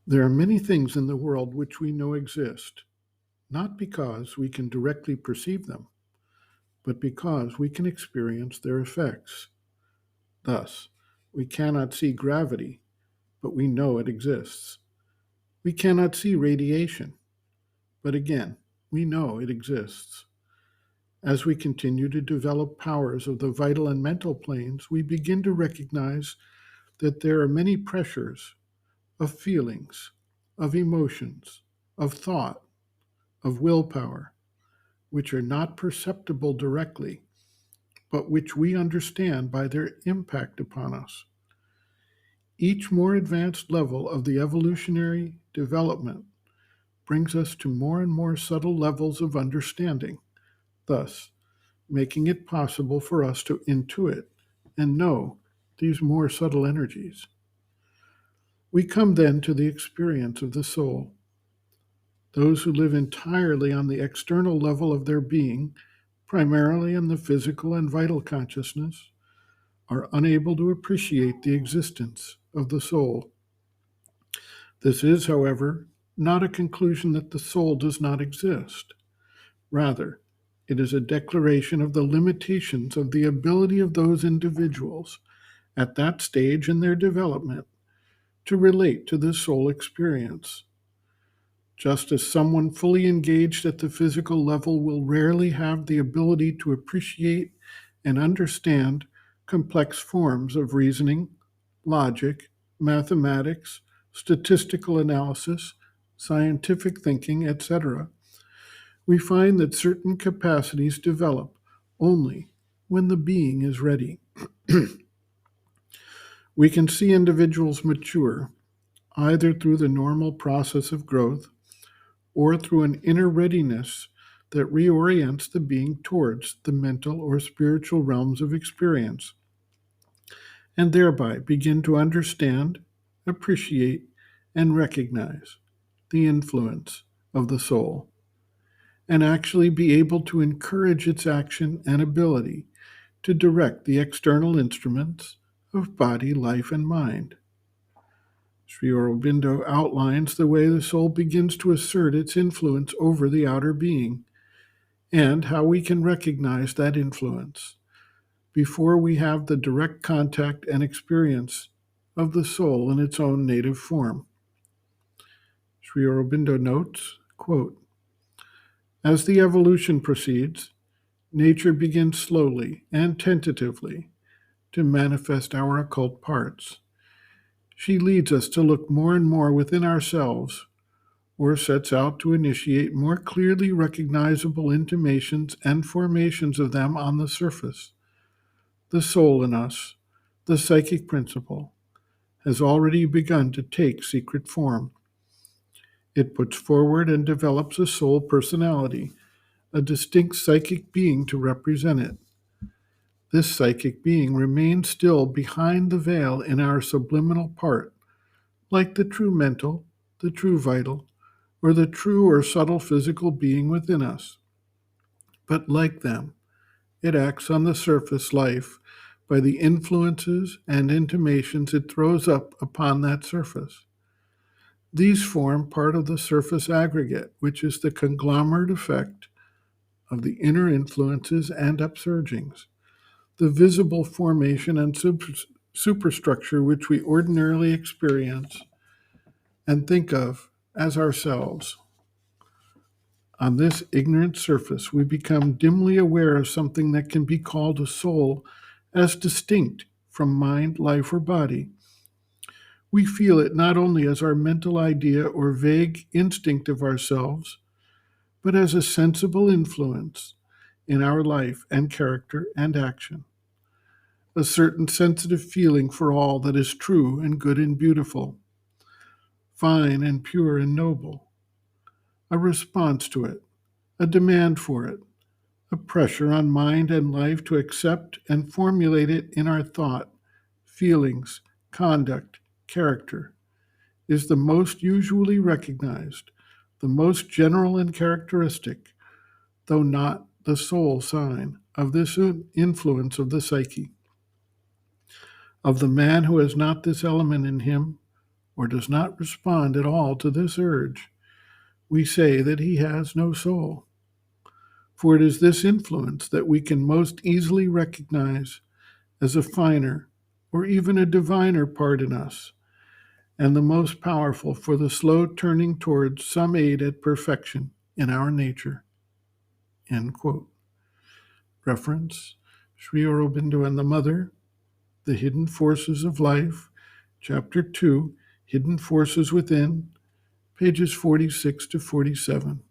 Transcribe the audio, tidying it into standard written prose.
There are many things in the world which we know exist, not because we can directly perceive them, but because we can experience their effects. Thus, we cannot see gravity, but we know it exists. We cannot see radiation, but again, we know it exists. As we continue to develop powers of the vital and mental planes, we begin to recognize that there are many pressures of feelings, of emotions, of thought, of willpower, which are not perceptible directly, but which we understand by their impact upon us. Each more advanced level of the evolutionary development brings us to more and more subtle levels of understanding, thus making it possible for us to intuit and know these more subtle energies. We come then to the experience of the soul. Those who live entirely on the external level of their being, primarily in the physical and vital consciousness, are unable to appreciate the existence of the soul. This is, however, not a conclusion that the soul does not exist. Rather, it is a declaration of the limitations of the ability of those individuals at that stage in their development to relate to the soul experience. Just as someone fully engaged at the physical level will rarely have the ability to appreciate and understand complex forms of reasoning, logic, mathematics, statistical analysis, scientific thinking, etc., we find that certain capacities develop only when the being is ready. We can see individuals mature either through the normal process of growth or through an inner readiness that reorients the being towards the mental or spiritual realms of experience, and thereby begin to understand, appreciate, and recognize the influence of the soul, and actually be able to encourage its action and ability to direct the external instruments of body, life, and mind. Sri Aurobindo outlines the way the soul begins to assert its influence over the outer being and how we can recognize that influence before we have the direct contact and experience of the soul in its own native form. Sri Aurobindo notes, quote, as the evolution proceeds, nature begins slowly and tentatively to manifest our occult parts. She leads us to look more and more within ourselves, or sets out to initiate more clearly recognizable intimations and formations of them on the surface. The soul in us, the psychic principle, has already begun to take secret form. It puts forward and develops a soul personality, a distinct psychic being to represent it. This psychic being remains still behind the veil in our subliminal part, like the true mental, the true vital, or the true or subtle physical being within us. But like them, it acts on the surface life by the influences and intimations it throws up upon that surface. These form part of the surface aggregate, which is the conglomerate effect of the inner influences and upsurgings, the visible formation and superstructure which we ordinarily experience and think of as ourselves. On this ignorant surface, we become dimly aware of something that can be called a soul as distinct from mind, life, or body. We feel it not only as our mental idea or vague instinct of ourselves, but as a sensible influence in our life and character and action. A certain sensitive feeling for all that is true and good and beautiful, fine and pure and noble, a response to it, a demand for it, a pressure on mind and life to accept and formulate it in our thought, feelings, conduct, character, is the most usually recognized, the most general and characteristic, though not the sole sign of this influence of the psyche. Of the man who has not this element in him, or does not respond at all to this urge, we say that he has no soul. For it is this influence that we can most easily recognize as a finer or even a diviner part in us, and the most powerful for the slow turning towards some aid at perfection in our nature. End quote. Reference Sri Aurobindo and the Mother, The Hidden Forces of Life, Chapter 2, Hidden Forces Within, pages 46 to 47.